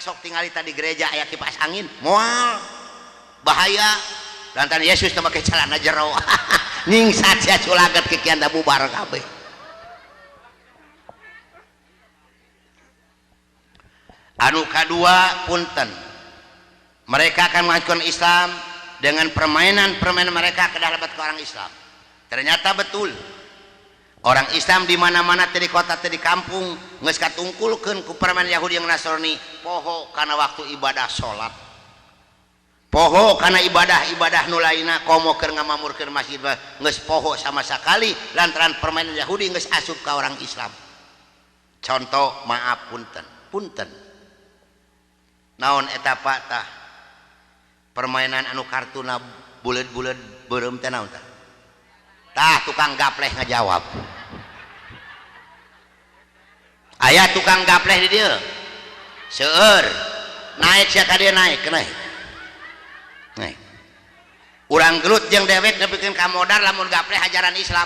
sok tinggal di gereja aya kipas angin moal bahaya lantaran Yesus teu make celana jero ningsat sia culaget kikian da bubar kabeh. Anu kadua punten, mereka akan mengajukan Islam dengan permainan mereka ke dalam orang Islam. Ternyata betul orang Islam di mana-mana di kota di kampung geus katungkulkeun ku permainan Yahudi yang Nasrani, poho karena waktu ibadah salat, poho karena ibadah nu lainna komo keur ngamamurkeun masjid geus poho sama sekali lantaran permainan Yahudi geus asup ka orang Islam. Contoh, maaf punten naon eta tah permainan anu kartuna bulet-bulet beureum teh naon tah? Tah tukang gapleh ngajawab. Aya tukang gapleh di dieu. Seueur. Naik sia ka dieu naik. Naik. Urang gelut jeung dewek nepikeun ka modal lamun gapleh ajaran Islam.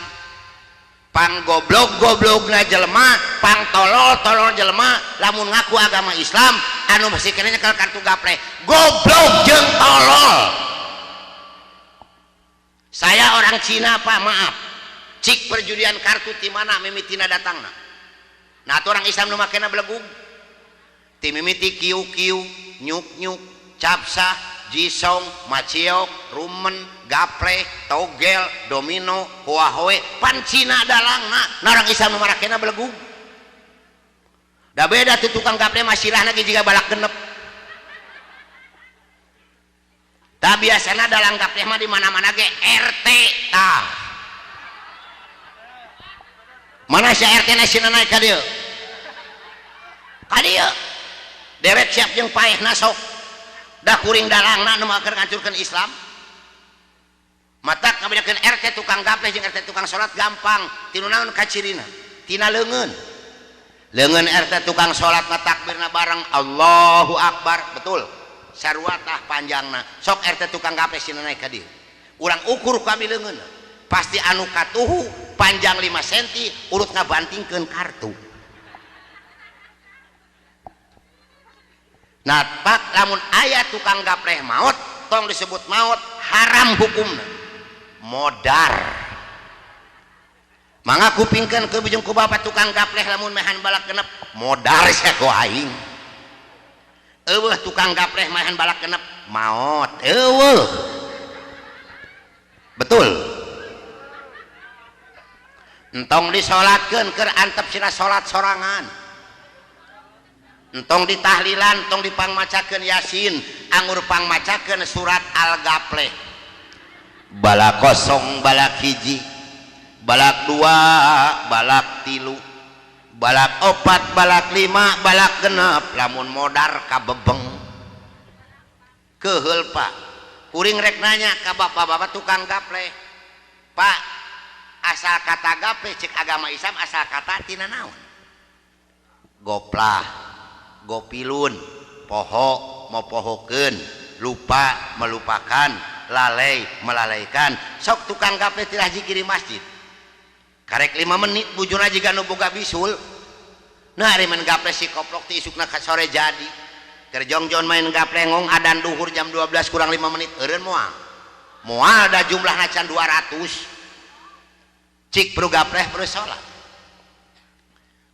Pang goblok-goblokna jelema, pang tolol jelema lamun ngaku agama Islam anu masih kene nyekel kartu gapleh. Goblok jeung tolol. Saya orang Cina Pak, maaf. Cik perjudian kartu ti mana mimitina datangna. Nah tu orang Islam nu makena belegug. Ti mimiti kiu-kiu, nyuk-nyuk, capsa, jisong, maciok, rumen, gapleh, togel, domino, huahoe, pan Cina dalangna. Nah orang Islam nu makena belegug. Da beda tu tukang gapleh masirahna ge jiga balak genep. Tah biasana dalang gapleh mah di mana-mana ge RT tah. Mana si RT na sina naik ka dieu? Ka dieu. Dewek siap jeung paehna sok. Da kuring dalangna nu keur ngancurkeun Islam. Matak ngabedakeun RT tukang gapleh jeung RT tukang salat gampang. Tinu naon kacirina? Tina leungeun. Leungeun RT tukang salat mah takbirna bareng Allahu Akbar, betul. Sarua tah panjangna sok RT tukang gapleh sina naik ka dieu. Urang ukur kami leungeun pasti anu katuhu panjang 5 cm urut ngabantingkeun kartu. Nah pak lamun aya tukang gapleh maot tong disebut maot haram hukumna modar. Mangga kupingkeun ke bujung ku bapak tukang gapleh lamun mehan balak genep modar sia ku aing. Eueuh tukang gapleh mahan balak genep maot eueuh. Betul. Entong disolatkeun keur antep sina salat sorangan. Entong ditahlilan, entong dipangmacakeun Yasin, anggur pangmacakeun surat Al-Gapleh. Balak kosong, balak hiji, balak 2, balak 3, balak 4, balak 5, balak genep lamun modar kabebeng. Keheul Pak. Kuring rek nanya ka bapak-bapak tukang gapleh. Pak, asal kata gapleh cek agama Islam asal kata tina naon? Goplah, gopilun, poho mau pohokeun, lupa melupakan, lalai melalaikan. Sok tukang gapleh tilah jikiri masjid. Karek 5 menit bujurna jiga nu boga bisul. Nah ari main gapleh si koplok ti isukna ka sore jadi. Kerjongjon main gapleh ngong adan duhur jam 12 kurang 5 menit eureun moal. Moal da jumlahna can 200. Cik perlu gapleh perlu salat.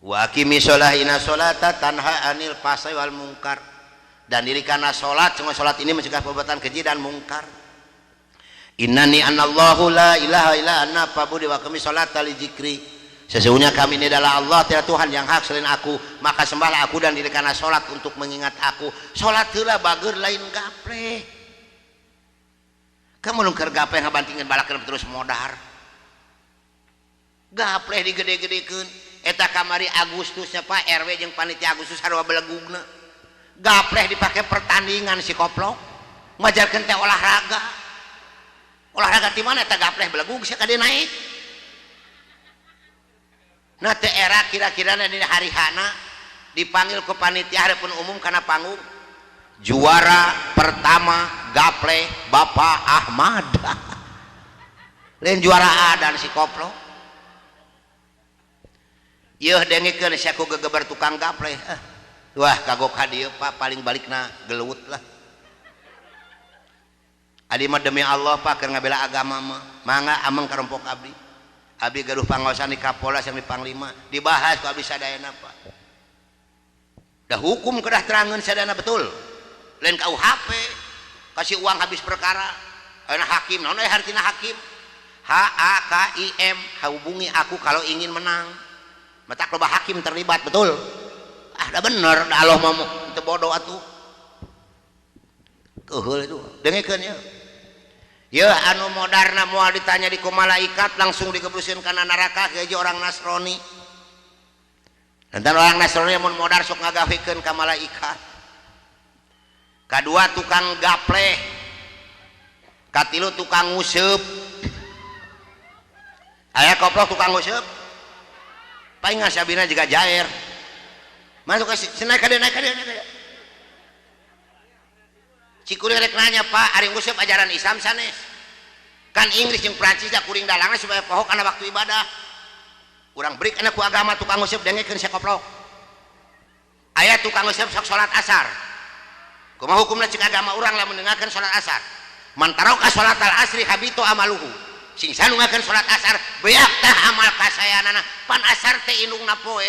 Wa aqimi sholah inna sholata tanha anil fahsai wal munkar. Dan dirikana salat, cuma salat ini mencegah perbuatan keji dan mungkar. Innani anallahu la ilaha illa ana fa'budi wa aqimi sholata li dzikri. Sesungguhnya kami ini adalah Allah, tiada Tuhan yang hak selain aku, maka sembahlah aku dan dirikanlah sholat untuk mengingat aku. Sholat heula bager lain gapleh. Kamu lungker gapleh ngabantingkeun balakeun terus modar. Gapleh digede-gedekeun. Eta kamari Agustusnya Pak RW jeung panitia Agustus sarua belegugna. Gapleh dipake pertandingan si koplok. Ngajarkeun teh olahraga. Olahraga ti mana eta gapleh belegug sia ka dieu naik. Nah teh era kira-kira di hari hana dipanggil ke panitia hareupeun umum karena panggung juara pertama gapleh Bapak Ahmad. Lain juara dan si koplo. Yeuh dengikeun sia ku gegeber tukang gapleh. wah kagok hadiah Pak paling balikna gelut lah adi mah demi Allah Pak keur ngabela agama mah mangga ameng karompok abdi gaduh pangaosan di Kapolres yang di Panglima dibahas ku abdi sadayana Pak dah hukum kedah terangeun sadayana betul lain KUHP kasih uang habis perkara ayeuna hakim naon aya hartina hakim HAKIM hubungi aku kalau ingin menang matak loba hakim terlibat betul dah bener dah Allah mah teu bodoh atuh keheul itu dengikeun ya anu modarna moal ditanya di ku malaikat langsung digebuskeun kana neraka ke orang Nasrani dan orang Nasrani mun modar sok ngagawikeun ka malaikat kadua tukang gapleh katilu tukang nguseup aya koplok tukang nguseup paling sabina juga jair masuk ke naik ka cikuring rek nanya Pak ari nguseup ajaran Islam sanes kan Inggris jeung Prancis da kuring dalangna supaya poho kana waktu ibadah urang brik anak ku agama tukang nguseup dengekeun sakoplok aya tukang nguseup sok salat asar kumaha hukumna cek agama urang lamun dengakeun salat asar man taraka salatal asri habito amaluhu sing sanungakeun salat asar beak tah amal kasayanana pan asar teh indungna poe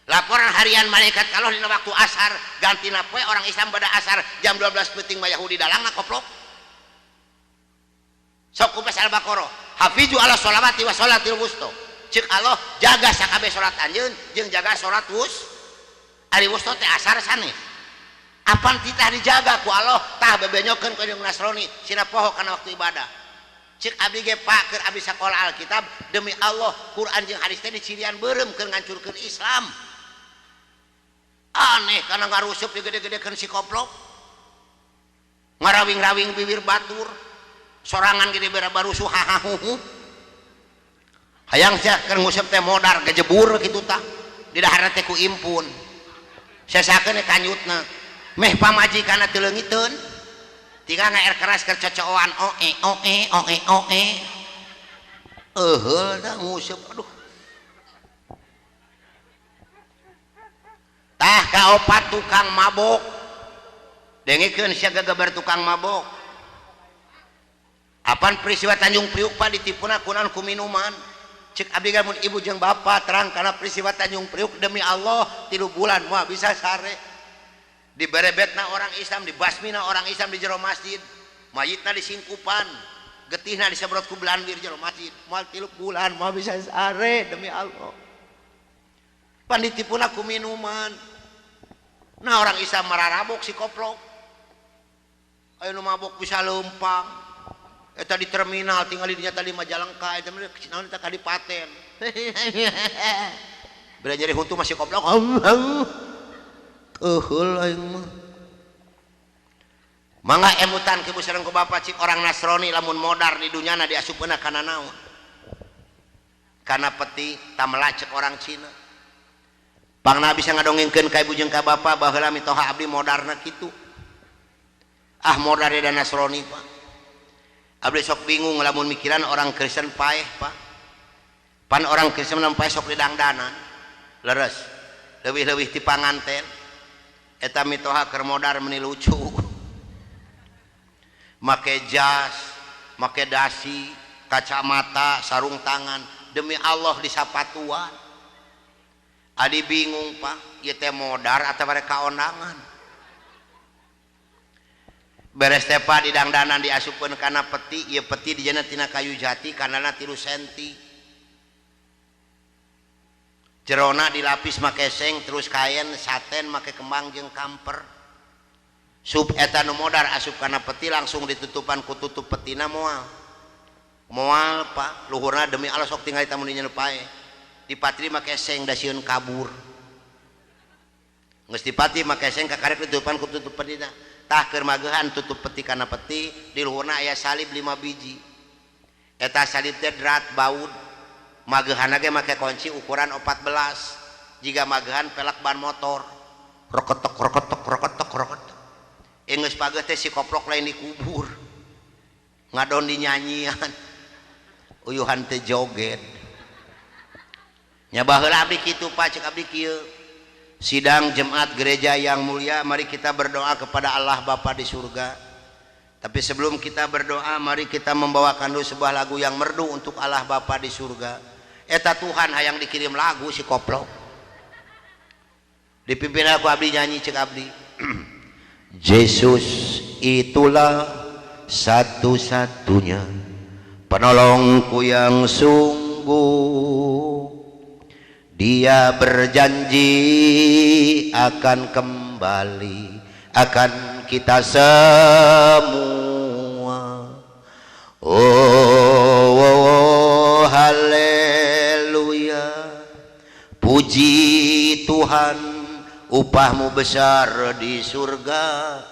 laporan harian malaikat kalau dina waktu asar gantina poe orang Islam pada asar jam 12 penting mah Yahudi dalangna koplok sok kupas Al-Baqarah hafizu ala sholawati wa sholatil wusta cek Allah jaga sakabeh salat anjeun jeung jaga salat ari wusta teh asar sanes apan titah dijaga ku Allah tah bebenyokeun ka jeung Nasrani sina poho kana waktu ibadah cek abdi ge Pak keur abdi sakola Alkitab demi Allah Quran jeung hadis teh dicirian beureum keur ngancurkeun Islam aneh karena ngarusup digede-gedekeun si koplok ngarawing-rawing bibir batur sorangan gede barusuh hahahuhu hayang sia keur nguseup teh modar gejebur kitu tah di daharna teh ku impun sesakeun kanyutna meh pamajikanna teu leungiteun tinggal ngaer keras keur cocooan oe euheul da nguseup aduh tah kaopat tukang mabok dengekeun sia gageber tukang mabok apan peristiwa Tanjung Priuk Pak ditipuna kunaon ku minuman cek abdi mun ibu jeung bapak terang karena peristiwa Tanjung Priuk demi Allah 3 bulan moal bisa sare diberebetna orang Islam dibasmina orang Islam di jero masjid mayitna disingkupan getihna disebrot ku belandir jero masjid moal 3 bulan moal bisa sare demi Allah pan ditipuna ku minuman nah orang Islam mararabok si koplok ayo nu mabok bisa lempang eta di terminal tinggal di dinya tadi Majalengka eta mah naon eta Kadipaten beda nyeri huntu masih koplok euheul aing mah mangga emutan kibu sareng ku bapa cik orang Nasrani lamun modar di dunyana diasupkeunna kana naon kana peti tamelacek orang Cina pangna bisa ngadongengkeun ka ibu jeung ka bapa baheula mitoha abdi modarna kitu modar dan Nasrani Pak abdi sok bingung lamun mikiran orang Kristen paeh Pak pan orang Kristen paeh sok didangdanan leres leuwih-leuwih ti panganten eta mitoha keur modar meuni lucu make jas make dasi kacamata sarung tangan demi Allah di sapatuan adi bingung Pak ieu teh modar atau mereka ondangan beres teh Pak didangdanan diasupkeun kana peti ieu peti dijana tina kayu jati kanana 3 senti jerona dilapis make seng terus kain saten make kembang jeung kamper sup eta nu modar asup kana peti langsung ditutupan ku tutup petina moal Pak luhurna demi Allah sok tinggal tamun dinya pae dipatri make seng da sieun kabur geus dipati make seng kakarek ditutupan ku tutup petina tah keur magehan tutup peti kana peti di luhurna aya salib 5 biji eta salib teh drat baud magehanna ge make kunci ukuran 14 jiga magehan pelak ban motor rokotok geus pageuh teh si koplok lain dikubur ngadon di nyanyian uyuhan teh joget nya baheula abdi kitu Pak cek abdi kieu sidang jemaat gereja yang mulia, mari kita berdoa kepada Allah Bapa di surga. Tapi sebelum kita berdoa, mari kita membawakan dulu sebuah lagu yang merdu untuk Allah Bapa di surga. Eta Tuhan hayang dikirim lagu si koplok. Dipimpin aku abdi nyanyi cek abdi. Yesus itulah satu-satunya penolongku yang sungguh. Dia berjanji akan kembali, akan kita semua. Oh, haleluya. Puji Tuhan, upahmu besar di surga.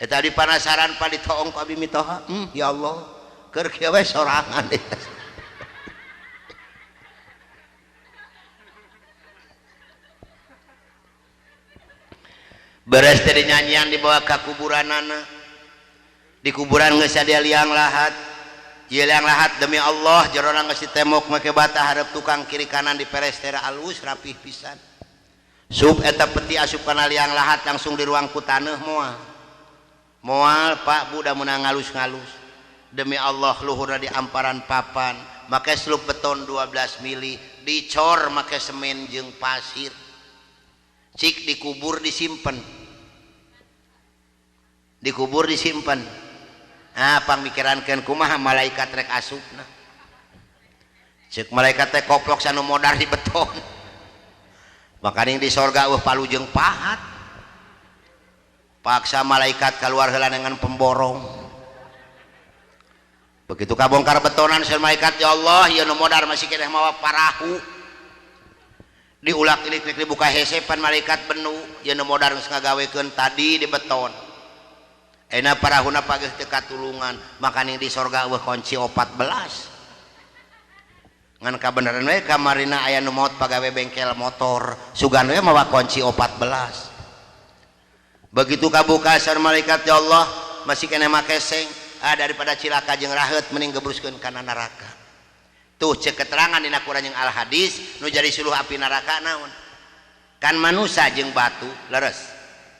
Tadi panasaran pak ditoong pak bimitoha. Ya Allah, keur kieu we sorangan. Beres dari nyanyian dibawa ke kuburanana. Di kuburan geus aya liang lahat. Ieu liang lahat demi Allah jerona geus ditemok make bata hareup tukang kiri kanan diperes tera alus rapih pisan. Sub eta peti asup kana liang lahat langsung di ruang ku taneuh moal. Moal Pak Bu da meunang ngalus-ngalus. Demi Allah luhurna di amparan papan, make slup beton 12 mili, dicor make semen jeung pasir. Cik dikubur disimpen, dikubur disimpen. Pangmikirankeun kumaha malaikat rek asupna. Cek malaikat teh koplok sanu modar di beton. Makaning di sorga palu jeung pahat. Paksa malaikat keluar heula dengan pemborong. Begitu kabongkar betonan sel malaikat, ya Allah ieu nu modar masih keneh mawa parahu. Diulak ilik dibuka hesepan malaikat benu, ieu nu modar geus ngagawekeun tadi di beton. Ayeuna parahuna pageh teu katulungan, makaning di sorga eueuh kunci 14. Ngan kabeneran we kamarina aya nu maot pagawe bengkel motor, sugan we mawa kunci 14. Begitu kabuka sareng malaikat, ya Allah masih keneh make seng, daripada cilaka jeung raheut mending gebruskeun kana neraka. Tuh cek keterangan dina Quran yang al hadis nu jadi suluh api neraka naon? Kan manusia jeung batu leres.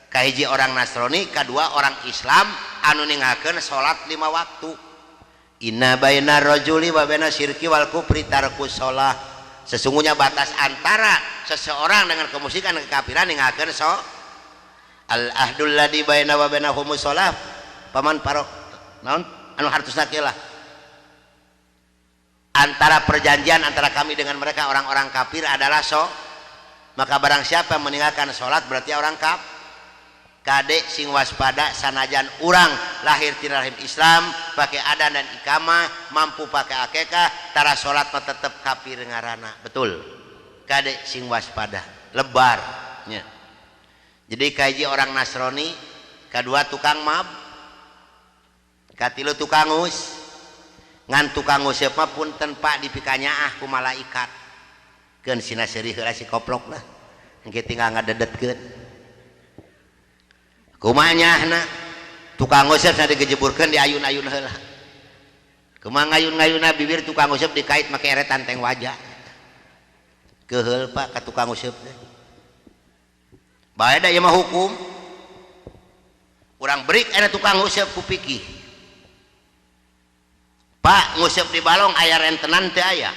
Kahiji orang Nasrani, kedua orang Islam anu ninggalkeun salat 5 waktu. Inna baina rajuli wa baina syirki wal kufri tarkus shalah. Sesungguhnya batas antara seseorang dengan kemusyrikan dan kekafiran ninggalkeun salat. Al ahdul ladzi baina wa bainahumus shalah. Paman parok naon anu hartosna kieu lah. Antara perjanjian antara kami dengan mereka orang-orang kafir adalah maka barang siapa meninggalkan sholat berarti orang kadek sing waspada sanajan urang lahir tina rahim Islam pakai adan dan ikamah mampu pakai akekah tara sholat mah tetep kafir ngaranna. Betul, kadek sing waspada lebarnya. Jadi kahiji orang Nasrani, kedua tukang mab, katilu tukang us. Ngan tukang nguseup mah punten Pak dipikanya ku malaikat. Keun sina seurih heula si koplok lah. Engke tinggal ngadedetkeun. Kumaha nyahna? Tukang nguseup sana digejeburkeun di ayun-ayun heula. Kumaha ngayun-ngayunna bibir tukang nguseup dikait make eretan teng wajah. Keheul Pak ka tukang nguseup teh. Bae da ieu mah hukum. Urang berik aya tukang nguseup ku pikih. Pak nguseup di balong aya rentenan teu aya.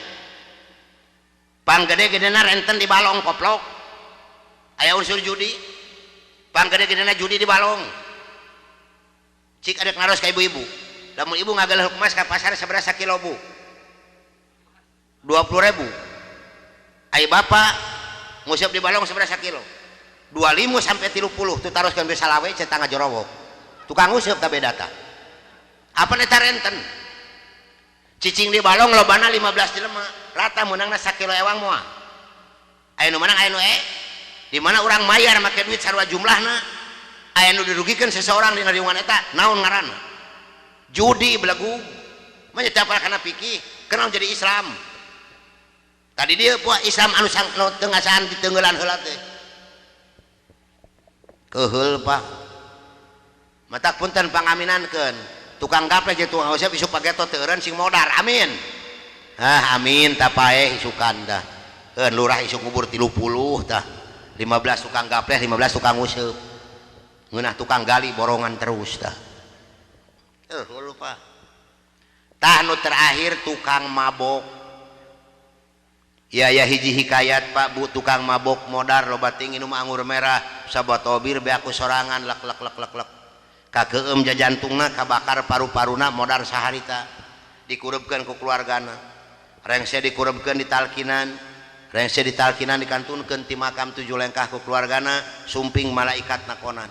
Panggede-gedena renten di balong koplok. Aya unsur judi. Panggede-gedena judi di balong. Cik adek naros ka ibu-ibu. Lamun ibu ngagaleuh emas ka pasar sabaraha kilo bu? 20.000. Ai bapak nguseup di balong sabaraha kilo? 25 sampai 30 tu taroskeun bisa salawe cetang jorowok. Tukang nguseup ta beda ta. Apa eta renten? Cicing di balong lobana 15 jelema rata menangna 1 kilo ewang moal. Aya nu menang aya nu di mana orang mayar make duit sarua jumlahna aya nu dirugikeun seseorang dina riungan eta naon ngaranna? Judi belegu. Mah nyetap kana pikih kenal jadi Islam. Tadi dia puah Islam anu teu ngasaan diteungeulan heula teh. Keheul Pak. Matak punten pangaminankeun. Tukang gaplek jeung tukang ngosep isuk pageto teu eureun sing modar. Amin. Amin tah paeh isukan tah. Lurah isuk ngubur 30 tah. 15 tukang gapleh 15 tukang useup ngeunah tukang gali borongan terus tah lupa tah nu terakhir tukang mabok ya hiji hikayat Pak Bu tukang mabok modar loba tinggi nu anggur merah sabotobir be aku sorangan lek kakeum jajantungna kabakar paru-paruna modar saharita dikurupkeun ku keluargana rengse dikurupkeun di talkinan rengse di talkinan dikantunkeun ti makam 7 lengkah ku keluargana sumping malaikat nakonan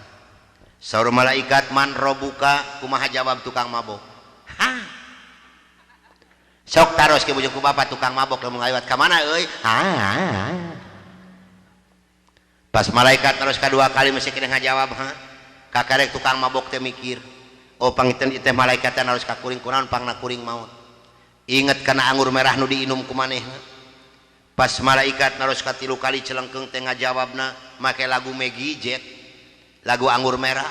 saur malaikat man robuka kumaha jawab tukang mabok ha sok taros ke bujung ku bapak tukang mabok lamun ngaliwat ka mana euy pas malaikat terus kadua kali masih kena ngajawab ha kakarek tukang mabok teh mikir oh pangiten teh malaikat teh harus kakuring kunaon pangna kuring maut inget kana anggur merah nu diinum ku manehna pas malaikat harus katilu kali celengkeung teh ngajawabna make lagu Meggy Jet lagu anggur merah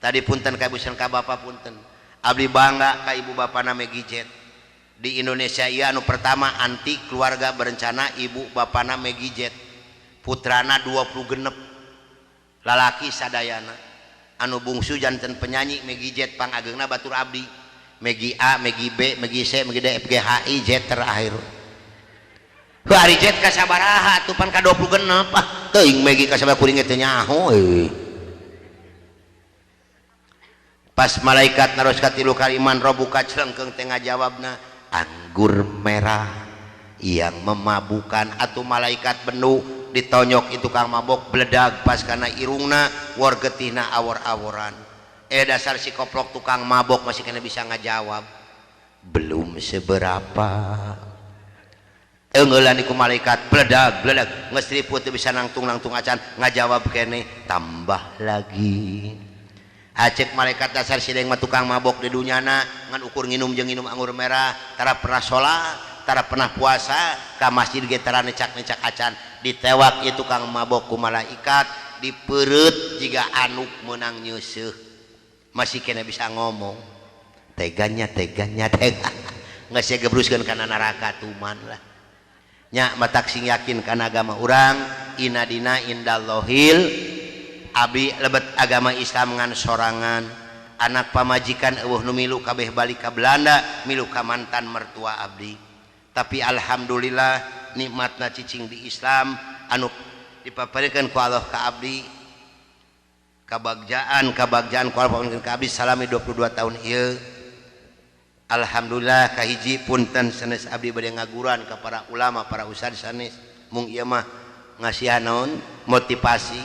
tadi punten ka ibu ka bapak punten abdi bangga ka ibu bapana Meggy Jet di Indonesia ieu anu pertama anti keluarga berencana ibu bapana Meggy Jet putrana 26 lalaki sadayana anu bungsu janten penyanyi Meggy Jet pangageungna batur abdi Meggy A, Meggy B, Meggy C, Meggy D, F, G, H, I, Jet terakhir hari Jet ka sabaraha atuh pan ka 26 teuing Meggy ka sabaraha kuring teh nyaho pas malaikat naros katilu kaliman robuka celengkeung teh ngajawabna anggur merah yang memabukkan atuh malaikat benu ditonyok itu kang mabok bledag pas kana irungna war getihna awor-aworan dasar si koplok tukang mabok masih kena bisa ngajawab belum seberapa enggeulan iku malaikat bledag geus riput teu bisa nangtung acan ngajawab kene tambah lagi acek malaikat dasar si deeng mah tukang mabok di dunyana ngan ukur nginum jeung nginum anggur merah tara pernah salat tara pernah puasa ka masjid ge tara necak-necak acan ditewak ieu tukang mabok ku malaikat dipereut jiga anuk meunang nyeuseuk masih kena bisa ngomong teganya geus gebruskeun kana neraka tuman lah nya matak sing yakin kana agama urang inadina indallahil abi lebet agama Islam ngan sorangan anak pamajikan eueuh nu milu kabeh balik ka Belanda milu ka mantan mertua abdi tapi alhamdulillah nikmatna cicing di Islam anu dipaparikeun ku Allah ka abdi kabagjaan ku Allah paparinkeun ka abdi salami 22 tahun ieu alhamdulillah kahiji punten sanes abdi bade ngaguran ka para ulama para ustad sanes mung ieu mah ngasihan naon motivasi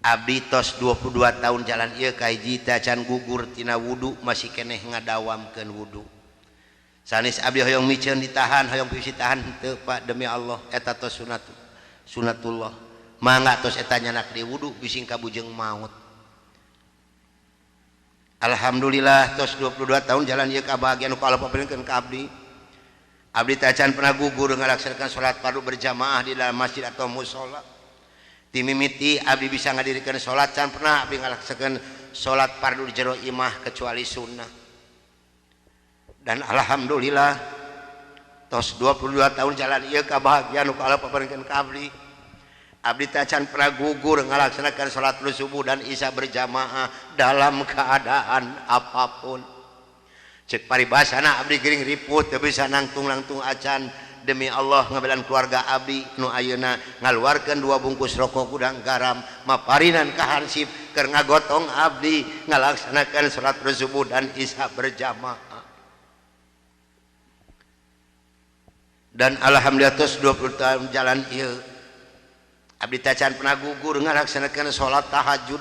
abdi tos 22 tahun jalan ieu kahiji teh can gugur tina wudu masih keneh ngadawamkeun wudu sanes abdi hoyong miceun ditahan hoyong peusi tahan teu Pak demi Allah eta tos sunatullah mangga tos eta nyanak di wudu bising kabujeng maut alhamdulillah tos 22 tahun jalan ieu kabahagiaan ku Allah paparinkeun ka abdi abdi teh can pernah gugur ngalaksanakeun salat fardu berjamaah di dalam masjid atau mushola ti mimiti abdi bisa ngadirikeun salat can pernah abdi ngalaksanakeun salat fardu di jero imah kecuali sunnah dan alhamdulillah tos 22 tahun jalan ieu kabahagiaan ku Allah paparinkeun ka abdi teh can pernah gugur ngalaksanakeun salat subuh dan isya berjamaah dalam keadaan apapun cek paribasana abdi gering riput teu bisa nangtung acan demi Allah ngabelan keluarga abdi nu ayeuna ngaluarkeun 2 bungkus rokok gudang garam maparinan ka hansip keur ngagotong abdi ngalaksanakeun salat subuh dan isya berjamaah dan alhamdulillah tos 20 tahun jalan ieu abdi teh can pernah gugur ngalaksanakeun salat tahajud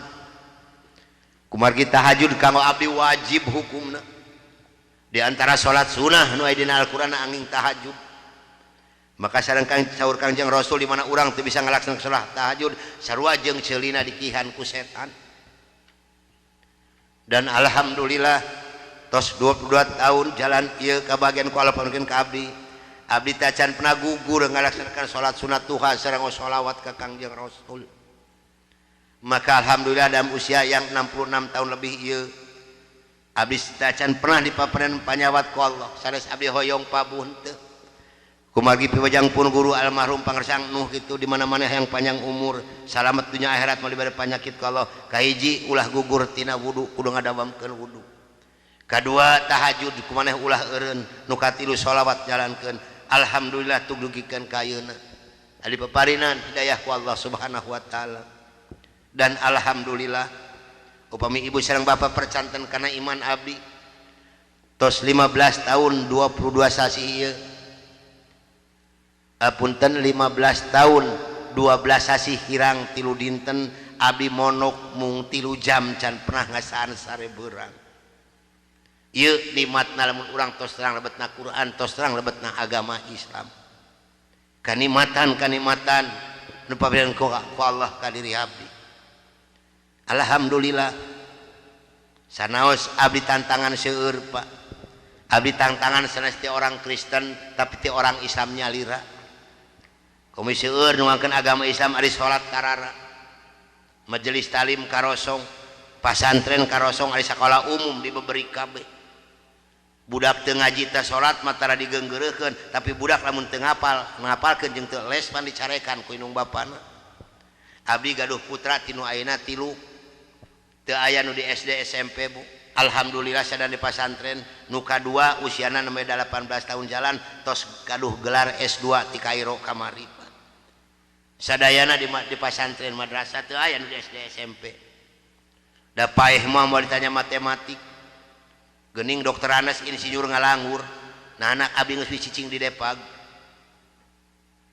kumargi tahajud kanggo abdi wajib hukumna di antara salat sunnah nu aya dina Al-Qur'an angin tahajud maka sareng saur Kangjeng Rasul di mana urang teu bisa ngalaksanakeun salat tahajud sarua jeung ceulina dikihan ku setan dan alhamdulillah tos 22 tahun jalan ieu kabagian ku Allah parinkeun ka abdi abdi teh can pernah gugur ngalaksanakeun salat sunat duha sareng sholawat ka Kangjeng Rasul maka alhamdulillah dalam usia yang 66 tahun lebih ieu abdi teh can pernah dipapareun panyawat ku Allah sanes abdi hoyong pabuh teu Kumargi piwajang pun guru almarhum pangersang Nuh gitu di mana-mana yang panjang umur, salamet dunia akhirat malibade penyakit kalau kahiji ulah gugur tina wudu kudu ngadawamkeun wudu. Kadua tahajud kumaneh ulah eureun, nu katilu sholawat jalankeun. Alhamdulillah tug dugikeun ka ayeuna. Ari peparinan hidayah ku Allah Subhanahu wa taala. Dan alhamdulillah upami ibu sareng bapak percanten kana iman abdi tos 15 tahun 22 sasi ieu. Apunten 15 tahun 12 sasi hirang 3 dinten abdi monok mung 3 jam can pernah ngasaan sarebeurang. Ieu nikmatna lamun urang tos terang lebetna Quran, tos terang lebetna agama Islam. Kanikmatan nu paberian ku Allah ka diri abdi. Alhamdulillah. Sanaos abdi tantangan seueur, Pak. Abdi tantangan sanes ti orang Kristen tapi ti orang Islam nyalira. Komi seueur nu ngangkeun agama Islam ari salat karara. Majelis talim karosong, pasantren karosong ari sakola umum dibeberi kabeh. Budak teu ngaji teh salat mah tara digeunggeureukkeun, tapi budak lamun teu ngapal, ngapalkeun jeung teu les pan dicarekan ku indung bapana. Abdi gaduh putra tinu ayeuna 3. Teu aya nu di SD SMP, Bu. Alhamdulillah sadaya di pasantren. Nu kadua usiana nembe 18 tahun jalan tos gaduh gelar S2 ti Kairo kamari. Sadayana di pasantren madrasah teu aya nu di SD SMP. Da paeh mah mau ditanya matematik. Geuning dokter Anas insinyur ngalanggur. Nah anak abdi geus cicing di Depag.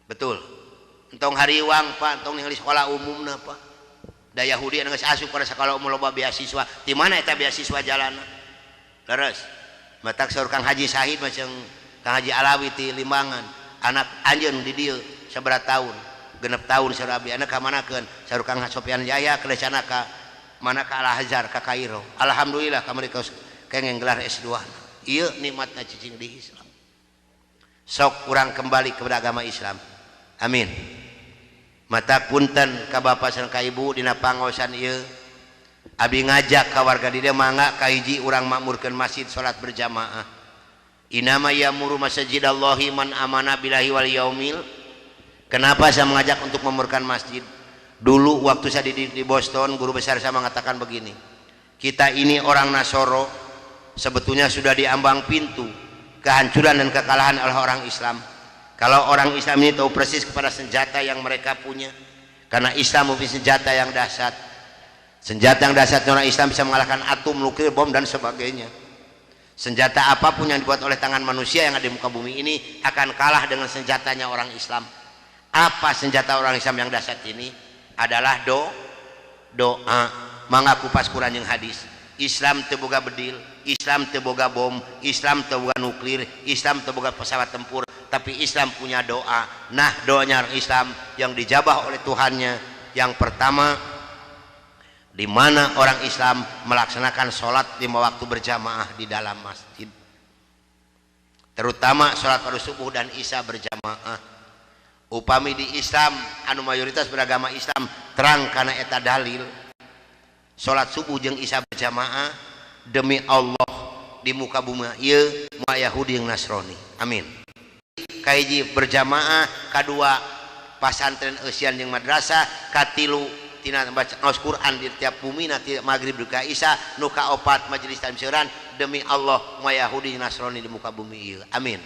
Betul. Entong hariwang Pak, entong ningali sekolah umumna Pak. Da Yahudi anu geus asup kana sekolah umum loba beasiswa. Di mana eta beasiswa jalanna? Leres. Matak saur Kang Haji Sahid macam Kang Haji Alawi ti Limbangan. Anak anjeun di dieu sabaraha taun? 6 tahun saur abdi anak ka manakeun saur Kang Sofian Jaya kelecana ka mana ka Al Azhar ka Kairo. Alhamdulillah ka mari kengeng gelar S2. Ieu nikmatna cicing di Islam. Sok urang kembali kepada agama Islam. Amin. Mata punten ka bapak sareng ka ibu dina pangaosan ieu. Abi ngajak ka warga di dieu mangga ka hiji urang makmurkeun masjid salat berjamaah. Inama ya'muru masajidallahi man amana billahi wal yaumil. Kenapa saya mengajak untuk memurkan masjid? Dulu waktu saya di Boston, guru besar saya mengatakan begini, kita ini orang Nasoro sebetulnya sudah diambang pintu kehancuran dan kekalahan oleh orang Islam. Kalau orang Islam ini tahu persis kepada senjata yang mereka punya, karena Islam mempunyai senjata yang dahsyat. Senjata yang dahsyat orang Islam bisa mengalahkan atom, nuklir, bom dan sebagainya. Senjata apapun yang dibuat oleh tangan manusia yang ada di muka bumi ini akan kalah dengan senjatanya orang Islam. Apa senjata orang Islam yang dahsyat ini? Adalah doa. Mengaku pas Quran yang hadis. Islam teu boga bedil, Islam teu boga bom, Islam teu boga nuklir, Islam teu boga pesawat tempur, tapi Islam punya doa. Nah, doanya orang Islam yang dijabah oleh Tuhannya yang pertama, di mana orang Islam melaksanakan sholat 5 waktu berjamaah di dalam masjid, terutama sholat pada subuh dan isya berjamaah. Upami di Islam anu mayoritas beragama Islam terang karena eta dalil sholat subuh jeung isya berjamaah demi Allah di muka bumi ieu moal Yahudi jeung Nasrani. Amin. Kahiji berjamaah, kadua pasantren eusian jeung madrasah, katilu tina baca Quran di tiap bumi nanti maghrib duka isya, nu kaopat majelis taklim seueuran demi Allah moal Yahudi jeung Nasrani di muka bumi ieu. Amin.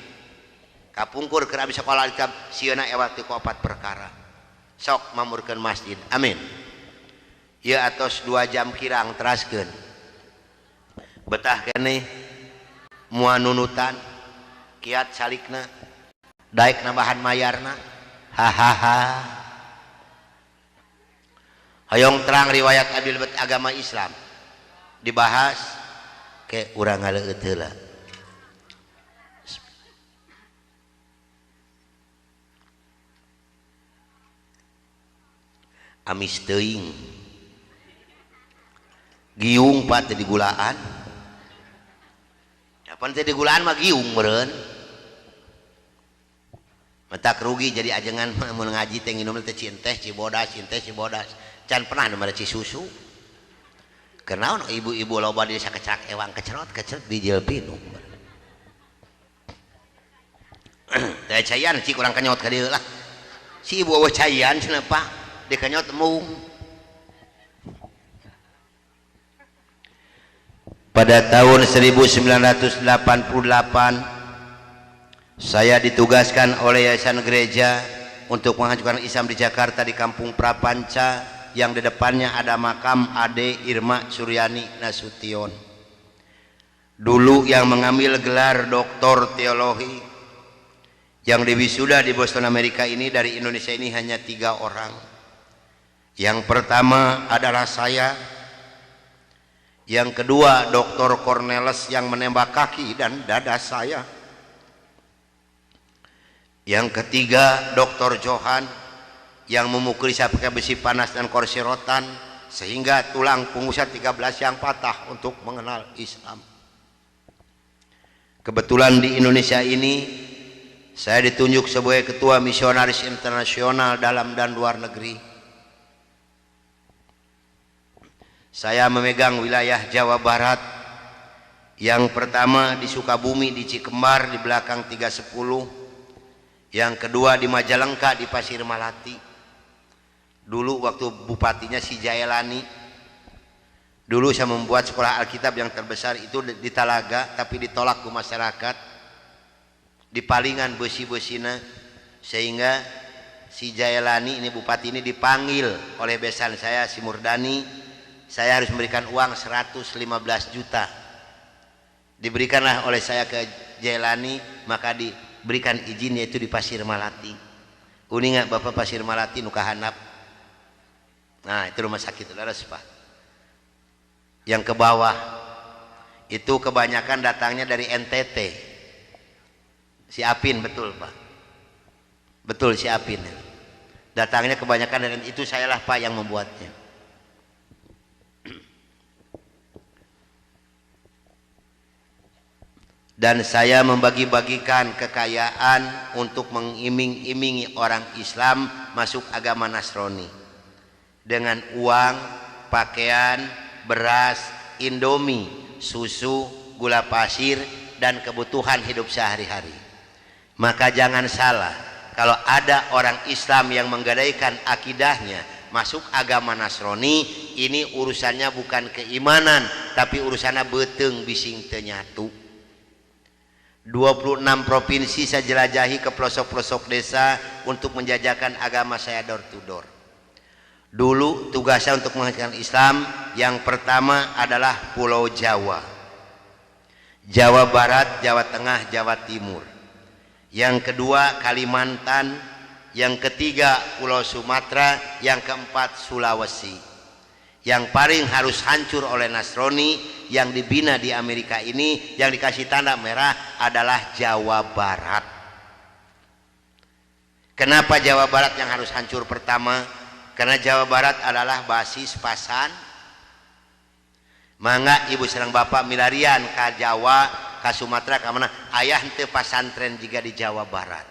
Kapungkur keur abdi sakola kitab sieuna ewati ku 4 perkara. Sok mamurkeun masjid. Amin. Ieu atos 2 jam kirang teraskeun. Betah keneh moal nunutan kiat salikna daek nambahan mayarna. Hahaha. Hayong terang riwayat abdi lebet agama Islam dibahas ke urang ngaleueut heula. Amis teuing giung Pak teh digulaan apaan teh digulaan mah giung meureun matak rugi jadi ajengan mun ngaji teh nginum teh cinteh cibodas can pernah nu mere cisusu kenaon ibu-ibu loba di sakecak ewang kecerot dijeul pinung Teh cayan cik urang kanyot ka dieu lah. Si ibu eueuh cayan cenah Pak, dikanyot mung. Pada tahun 1988 saya ditugaskan oleh Yayasan Gereja untuk mengajukan Islam di Jakarta di Kampung Prapanca yang di depannya ada makam Ade Irma Suryani Nasution. Dulu yang mengambil gelar doktor teologi yang diwisuda di Boston Amerika ini dari Indonesia ini hanya 3 orang. Yang pertama adalah saya, yang kedua Dr. Cornelis yang menembak kaki dan dada saya, yang ketiga Dr. Johan yang memukuli saya pakai besi panas dan kursi rotan sehingga tulang punggung saya 13 yang patah untuk mengenal Islam. Kebetulan di Indonesia ini saya ditunjuk sebagai ketua misionaris internasional dalam dan luar negeri. Saya memegang wilayah Jawa Barat. Yang pertama di Sukabumi di Cikembar di belakang 310. Yang kedua di Majalengka di Pasir Malati. Dulu waktu bupatinya si Jaelani. Dulu saya membuat sekolah Alkitab yang terbesar itu di Talaga, tapi ditolak ke masyarakat. Dipalingan besi-besina sehingga si Jaelani ini bupati ini dipanggil oleh besan saya si Murdani. Saya harus memberikan uang 115 juta. Diberikanlah oleh saya ke Jaelani, maka diberikan izin yaitu di Pasir Malati. Uninga Bapak Pasir Malati nu kahandap. Nah, itu rumah sakit laras Pak. Yang ke bawah itu kebanyakan datangnya dari NTT. Si Apin, betul Pak, betul si Apin datangnya kebanyakan dari itu. Sayalah Pak yang membuatnya. Dan saya membagi-bagikan kekayaan untuk mengiming-imingi orang Islam masuk agama Nasrani dengan uang, pakaian, beras, indomie, susu, gula pasir, dan kebutuhan hidup sehari-hari. Maka jangan salah, kalau ada orang Islam yang menggadaikan akidahnya masuk agama Nasrani, ini urusannya bukan keimanan, tapi urusannya beteng bising teu nyatu. 26 provinsi saya jelajahi ke pelosok-pelosok desa untuk menjajakan agama saya door to door. Dulu tugasnya untuk mengajarkan Islam yang pertama adalah Pulau Jawa, Jawa Barat, Jawa Tengah, Jawa Timur. Yang kedua Kalimantan, yang ketiga Pulau Sumatera, yang keempat Sulawesi. Yang paling harus hancur oleh Nasrani yang dibina di Amerika ini, yang dikasih tanda merah adalah Jawa Barat. Kenapa Jawa Barat yang harus hancur pertama? Karena Jawa Barat adalah basis pasan. Mangga ibu serang bapak milarian ke Jawa, ke Sumatera, ke mana ayah henteu pasantren juga di Jawa Barat.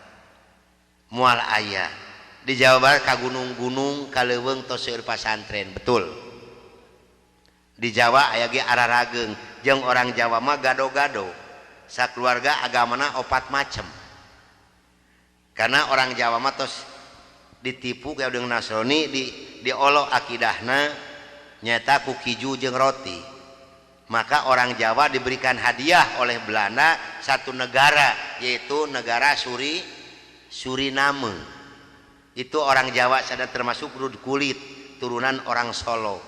Mual ayah di Jawa Barat ke gunung-gunung, ke leuweung tos seueur pasantren, betul. Di Jawa aya ge ararageng, jeung orang Jawa mah gado-gado. Sakeluarga agamana 4 macem. Karena orang Jawa mah tos ditipu kayak dengan Nasrani, diolok akidahna nyata ku kiju jeung roti. Maka orang Jawa diberikan hadiah oleh Belanda satu negara, yaitu negara Suriname. Itu orang Jawa sadar termasuk rud kulit, turunan orang Solo.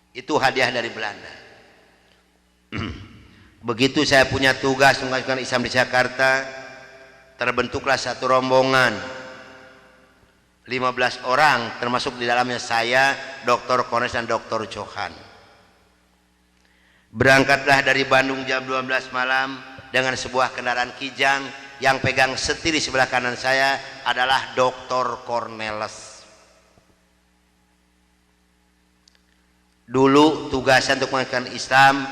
Itu hadiah dari Belanda. Begitu saya punya tugas mengajukan Islam di Jakarta, terbentuklah satu rombongan 15 orang, termasuk di dalamnya saya, Dr. Cornelis dan Dr. Johan. Berangkatlah dari Bandung jam 12 malam dengan sebuah kendaraan kijang. Yang pegang setir di sebelah kanan saya adalah Dr. Cornelis. Dulu tugasan untuk mengajarkan Islam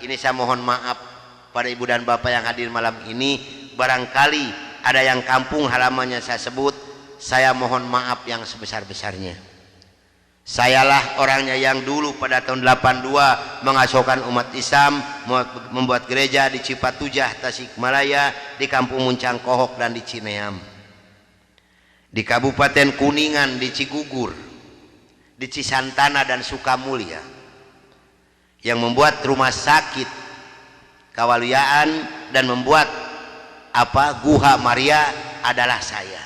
ini, saya mohon maaf pada ibu dan bapak yang hadir malam ini, barangkali ada yang kampung halamannya saya sebut, saya mohon maaf yang sebesar-besarnya. Sayalah orangnya yang dulu pada tahun 82 mengasuhkan umat Islam, membuat gereja di Cipatujah, Tasikmalaya, di Kampung Muncang Kohok dan di Cineam, di Kabupaten Kuningan, di Cigugur, di Cisantana dan Sukamulya, yang membuat rumah sakit Kawaluyaan dan membuat Guha Maria adalah saya.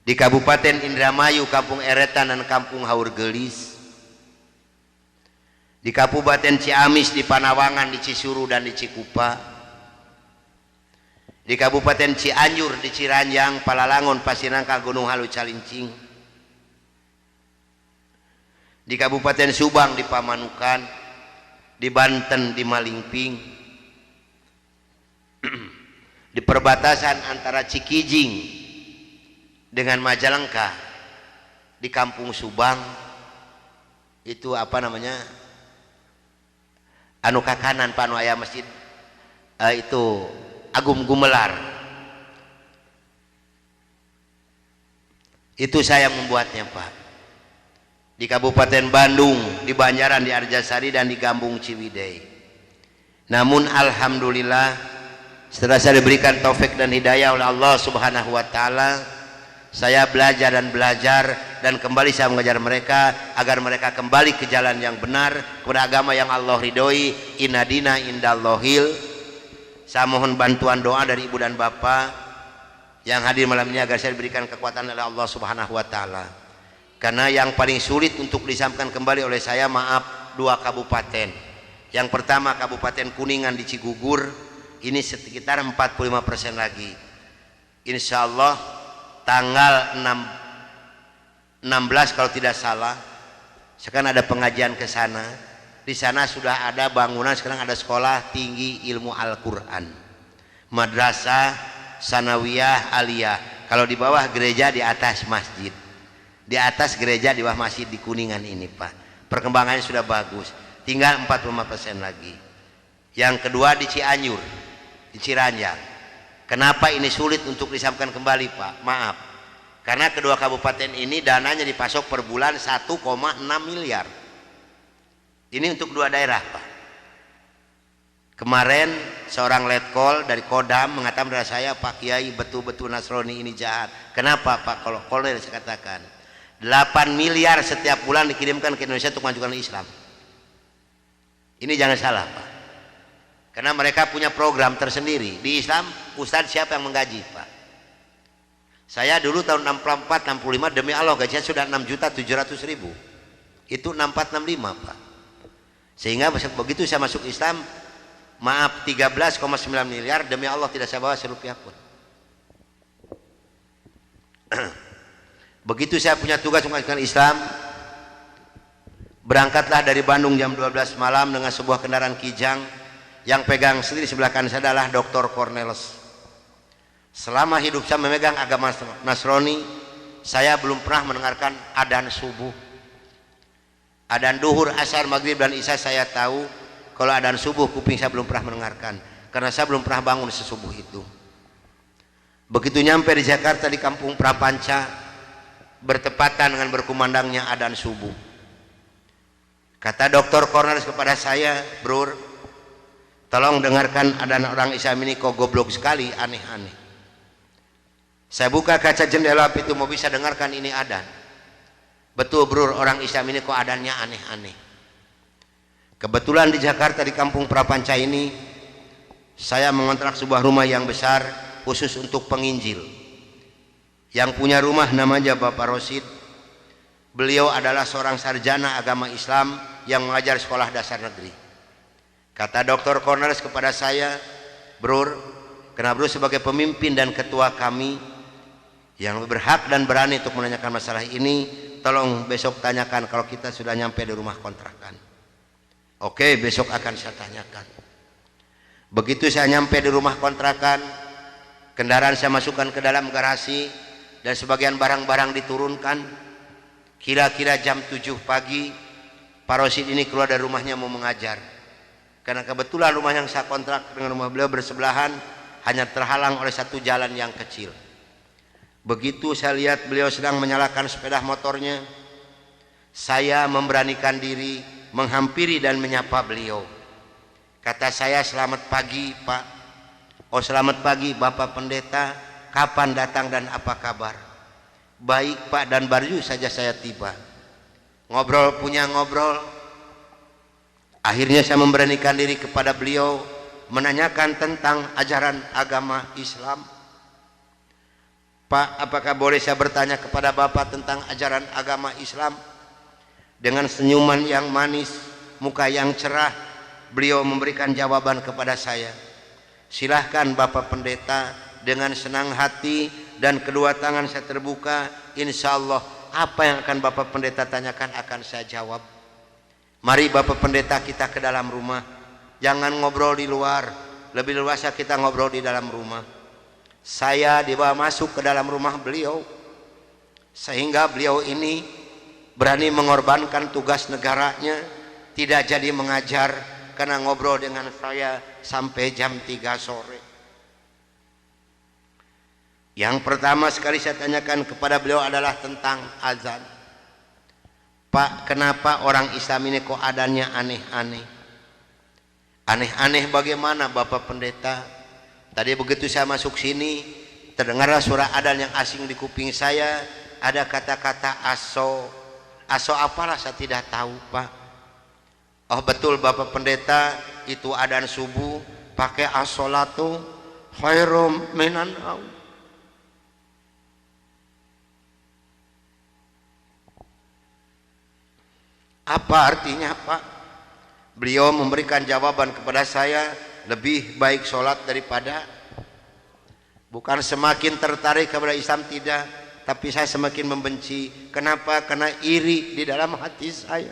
Di Kabupaten Indramayu, Kampung Eretan dan Kampung Haurgelis, di Kabupaten Ciamis, di Panawangan, di Cisuru dan di Cikupa, di Kabupaten Cianjur, di Ciranjang, Palalangon, Pasinangka, Gunung Halu, Calincing, di Kabupaten Subang, di Pamanukan, di Banten, di Malingping, di perbatasan antara Cikijing dengan Majalengka, di Kampung Subang, itu anu kakanan panu aya masjid itu Agung Gumelar, itu saya membuatnya Pak. Di Kabupaten Bandung, di Banjaran, di Arjasari dan di Gambung Ciwidey. Namun alhamdulillah setelah saya diberikan taufik dan hidayah oleh Allah Subhanahu wa taala, saya belajar dan kembali saya mengajar mereka agar mereka kembali ke jalan yang benar, kepada agama yang Allah ridhoi. Inna dina indallahil. Saya mohon bantuan doa dari ibu dan bapak yang hadir malam ini agar saya diberikan kekuatan oleh Allah Subhanahu wa taala. Karena yang paling sulit untuk disampaikan kembali oleh saya, maaf, 2 kabupaten. Yang pertama Kabupaten Kuningan di Cigugur, ini sekitar 45% lagi. Insya Allah tanggal 16 kalau tidak salah, sekarang ada pengajian ke sana. Di sana sudah ada bangunan, sekarang ada sekolah tinggi ilmu Al-Quran, madrasah sanawiyah aliyah. Kalau di bawah gereja, di atas masjid, di atas gereja, di bawah masjid di Kuningan ini Pak. Perkembangannya sudah bagus, tinggal 45% lagi. Yang kedua di Cianjur, di Ciranjang. Kenapa ini sulit untuk disampaikan kembali Pak? Maaf, karena kedua kabupaten ini dananya dipasok per bulan 1,6 miliar. Ini untuk 2 daerah Pak. Kemarin seorang letkol dari Kodam mengatakan kepada saya, Pak Kiai, betul-betul Nasrani ini jahat. Kenapa Pak? Kalau kolonel saya katakan 8 miliar setiap bulan dikirimkan ke Indonesia untuk mengajukan Islam. Ini jangan salah Pak, karena mereka punya program tersendiri. Di Islam Ustadz siapa yang menggaji Pak? Saya dulu tahun 64-65 demi Allah gajinya sudah 6.700.000. Itu 64-65 Pak. Sehingga begitu saya masuk Islam, maaf, 13,9 miliar demi Allah tidak saya bawa serupiah pun. Begitu saya punya tugas mengajarkan Islam, berangkatlah dari Bandung jam 12 malam dengan sebuah kendaraan Kijang. Yang pegang sendiri sebelah kanan saya adalah Dr. Cornelis. Selama hidup saya memegang agama Nasrani, saya belum pernah mendengarkan adzan subuh. Adzan duhur, asar, maghrib dan isya saya tahu. Kalau adzan subuh kuping saya belum pernah mendengarkan, karena saya belum pernah bangun sesubuh itu. Begitu nyampe di Jakarta, di Kampung Prapanca, bertepatan dengan berkumandangnya adzan subuh. Kata Dr. Cornelis kepada saya, "Bro, tolong dengarkan adzan orang Islam ini kok goblok sekali, aneh-aneh." Saya buka kaca jendela itu mau bisa dengarkan ini adzan. Betul Bro, orang Islam ini kok adzannya aneh-aneh. Kebetulan di Jakarta di Kampung Prapanca ini saya mengontrak sebuah rumah yang besar khusus untuk penginjil. Yang punya rumah namanya Bapak Rosid. Beliau adalah seorang sarjana agama Islam yang mengajar sekolah dasar negeri. Kata Dr. Cornelis kepada saya, "Bro, karena Bro sebagai pemimpin dan ketua kami yang berhak dan berani untuk menanyakan masalah ini, tolong besok tanyakan kalau kita sudah nyampe di rumah kontrakan." Oke, besok akan saya tanyakan. Begitu saya nyampe di rumah kontrakan, kendaraan saya masukkan ke dalam garasi dan sebagian barang-barang diturunkan. Kira-kira jam 7 pagi, Pak Rosid ini keluar dari rumahnya mau mengajar. Karena kebetulan rumah yang saya kontrak dengan rumah beliau bersebelahan, hanya terhalang oleh satu jalan yang kecil. Begitu saya lihat beliau sedang menyalakan sepeda motornya, saya memberanikan diri menghampiri dan menyapa beliau. Kata saya, "Selamat pagi, Pak." "Oh, selamat pagi, Bapak Pendeta. Kapan datang dan apa kabar?" "Baik, Pak, dan baru saja saya tiba." Ngobrol punya ngobrol. Akhirnya saya memberanikan diri kepada beliau menanyakan tentang ajaran agama Islam. "Pak, apakah boleh saya bertanya kepada Bapak tentang ajaran agama Islam?" Dengan senyuman yang manis, muka yang cerah, beliau memberikan jawaban kepada saya. "Silahkan Bapak Pendeta." Dengan senang hati dan kedua tangan saya terbuka, insya Allah apa yang akan Bapak Pendeta tanyakan akan saya jawab. Mari Bapak Pendeta kita ke dalam rumah. Jangan ngobrol di luar, lebih luasa kita ngobrol di dalam rumah. Saya dibawa masuk ke dalam rumah beliau, sehingga beliau ini berani mengorbankan tugas negaranya, tidak jadi mengajar karena ngobrol dengan saya sampai jam 3 sore. Yang pertama sekali saya tanyakan kepada beliau adalah tentang azan. "Pak, kenapa orang Islam ini kok adanya aneh-aneh?" "Aneh-aneh bagaimana Bapak Pendeta?" "Tadi begitu saya masuk sini, terdengarlah suara adzan yang asing di kuping saya. Ada kata-kata aso. Aso apalah saya tidak tahu, Pak." "Oh, betul Bapak Pendeta, itu adzan subuh pakai as-sholatu khairum minan naum." "Apa artinya, Pak?" Beliau memberikan jawaban kepada saya, "Lebih baik sholat daripada..." Bukan semakin tertarik kepada Islam, tidak, tapi saya semakin membenci. Kenapa? Karena iri di dalam hati saya.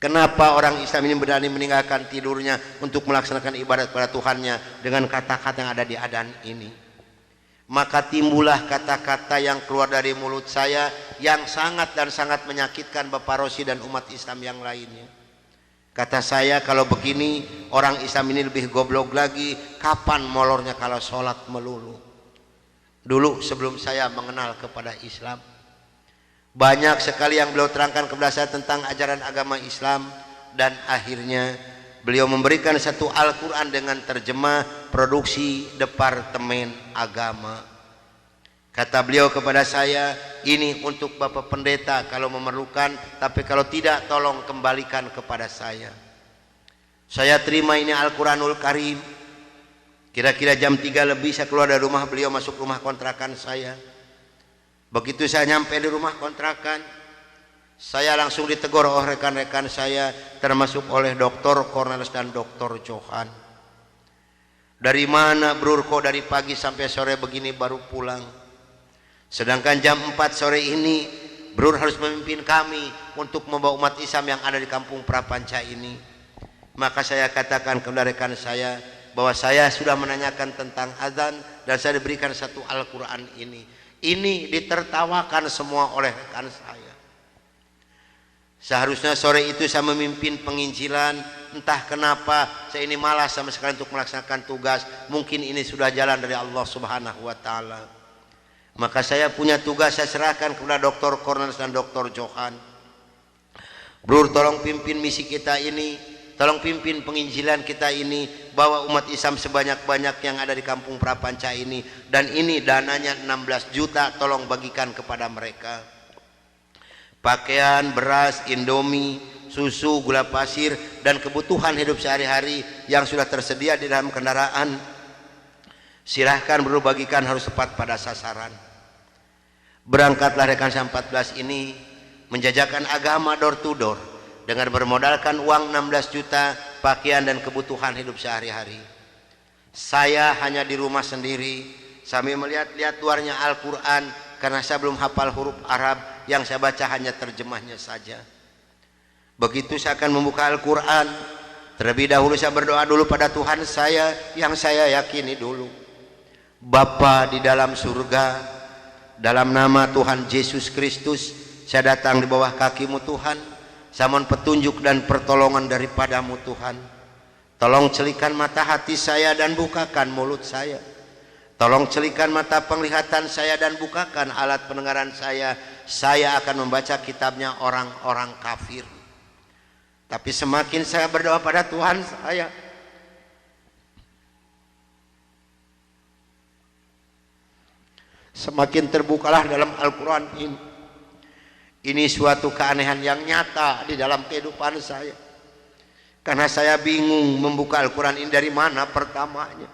Kenapa orang Islam ini berani meninggalkan tidurnya untuk melaksanakan ibadat kepada Tuhannya dengan kata-kata yang ada di adzan ini? Maka timbullah kata-kata yang keluar dari mulut saya yang sangat dan sangat menyakitkan Bapak Rosi dan umat Islam yang lainnya. Kata saya, "Kalau begini orang Islam ini lebih goblok lagi. Kapan molornya kalau sholat melulu?" Dulu sebelum saya mengenal kepada Islam, banyak sekali yang beliau terangkan kepada saya tentang ajaran agama Islam, dan akhirnya beliau memberikan satu Al-Quran dengan terjemah produksi Departemen Agama. Kata beliau kepada saya, "Ini untuk Bapak Pendeta kalau memerlukan, tapi kalau tidak tolong kembalikan kepada saya." Saya terima ini Al-Quranul Karim. Kira-kira jam 3 lebih saya keluar dari rumah beliau, masuk rumah kontrakan saya. Begitu saya nyampe di rumah kontrakan, saya langsung ditegur oleh rekan-rekan saya, termasuk oleh Dr. Cornelis dan Dr. Johan. "Dari mana Brur, kok dari pagi sampai sore begini baru pulang? Sedangkan jam 4 sore ini Brur harus memimpin kami untuk membawa umat Islam yang ada di kampung Prapanca ini." Maka saya katakan kepada rekan saya bahwa saya sudah menanyakan tentang azan dan saya diberikan satu Al-Quran ini. Ini ditertawakan semua oleh rekan saya. Seharusnya sore itu saya memimpin penginjilan, entah kenapa saya ini malas sama sekali untuk melaksanakan tugas. Mungkin ini sudah jalan dari Allah Subhanahu wa Ta'ala. Maka saya punya tugas, saya serahkan kepada Dr. Cornelis dan Dr. Johan. "Brur, tolong pimpin misi kita ini, tolong pimpin penginjilan kita ini, bawa umat Islam sebanyak-banyak yang ada di kampung Prapanca ini, dan ini dananya 16 juta, tolong bagikan kepada mereka. Pakaian, beras, indomie, susu, gula pasir, dan kebutuhan hidup sehari-hari yang sudah tersedia di dalam kendaraan. Silahkan Brur bagikan, harus tepat pada sasaran." Berangkatlah rekan saya 14 ini menjajakan agama door to door dengan bermodalkan uang 16 juta, pakaian dan kebutuhan hidup sehari-hari. Saya hanya di rumah sendiri sambil melihat-lihat luarnya Al-Quran karena saya belum hafal huruf Arab, yang saya baca hanya terjemahnya saja. Begitu saya akan membuka Al-Quran, terlebih dahulu saya berdoa dulu pada Tuhan saya yang saya yakini dulu. "Bapa di dalam surga, dalam nama Tuhan Yesus Kristus, saya datang di bawah kaki-Mu Tuhan. Saya mohon petunjuk dan pertolongan daripada-Mu Tuhan. Tolong celikan mata hati saya dan bukakan mulut saya. Tolong celikan mata penglihatan saya dan bukakan alat pendengaran saya. Saya akan membaca kitabnya orang-orang kafir. Tapi semakin saya berdoa pada Tuhan saya, semakin terbukalah dalam Al-Quran ini. Ini suatu keanehan yang nyata di dalam kehidupan saya. Karena saya bingung membuka Al-Quran ini dari mana pertamanya.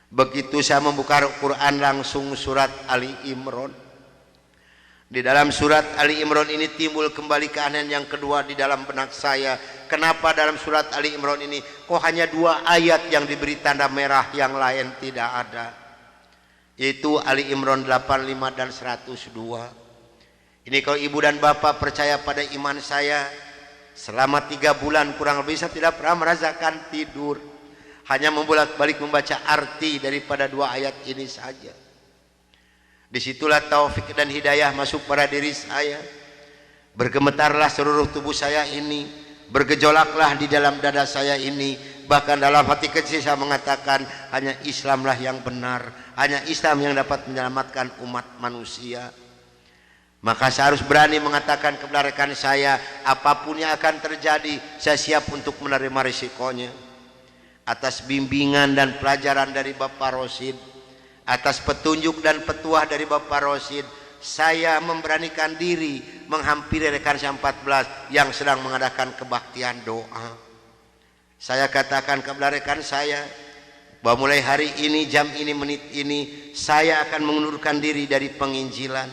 Begitu saya membuka Al-Quran langsung surat Ali Imran. Di dalam surat Ali Imran ini timbul kembali keanehan yang kedua di dalam benak saya. Kenapa dalam surat Ali Imran ini kok hanya 2 ayat yang diberi tanda merah, yang lain tidak ada? Yaitu Ali Imran 85 dan 102. Ini kalau ibu dan bapak percaya pada iman saya, selama 3 bulan kurang lebih saya tidak pernah merasakan tidur. Hanya membolak-balik membaca arti daripada 2 ayat ini saja. Disitulah taufik dan hidayah masuk pada diri saya. Bergemetarlah seluruh tubuh saya ini, bergejolaklah di dalam dada saya ini. Bahkan dalam hati kecil saya mengatakan, hanya Islamlah yang benar, hanya Islam yang dapat menyelamatkan umat manusia. Maka saya harus berani mengatakan kepada rekan saya, apapun yang akan terjadi, saya siap untuk menerima risikonya. Atas bimbingan dan pelajaran dari Bapak Rosid, atas petunjuk dan petuah dari Bapak Rosid, saya memberanikan diri menghampiri rekan saya 14 yang sedang mengadakan kebaktian doa. Saya katakan kepada rekan saya bahwa mulai hari ini, jam ini, menit ini, saya akan mengundurkan diri dari penginjilan.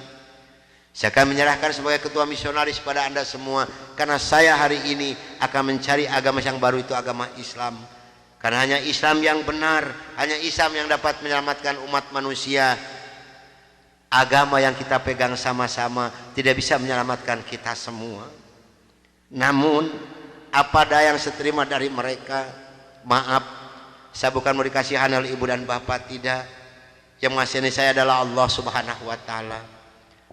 Saya akan menyerahkan sebagai ketua misionaris pada Anda semua, karena saya hari ini akan mencari agama yang baru, itu agama Islam. Karena hanya Islam yang benar, hanya Islam yang dapat menyelamatkan umat manusia. Agama yang kita pegang sama-sama tidak bisa menyelamatkan kita semua. Namun apa daya yang saya terima dari mereka, maaf, saya bukan mau dikasihan oleh ibu dan bapak, tidak. Yang mengasihani saya adalah Allah Subhanahu wa Ta'ala.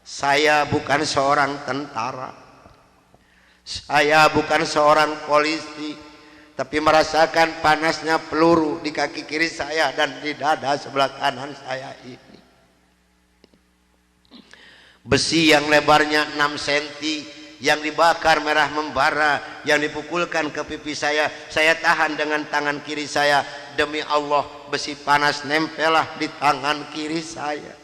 Saya bukan seorang tentara, saya bukan seorang polisi, tapi merasakan panasnya peluru di kaki kiri saya dan di dada sebelah kanan saya ini. Besi yang lebarnya 6 cm yang dibakar merah membara, yang dipukulkan ke pipi saya tahan dengan tangan kiri saya. Demi Allah, besi panas nempelah di tangan kiri saya.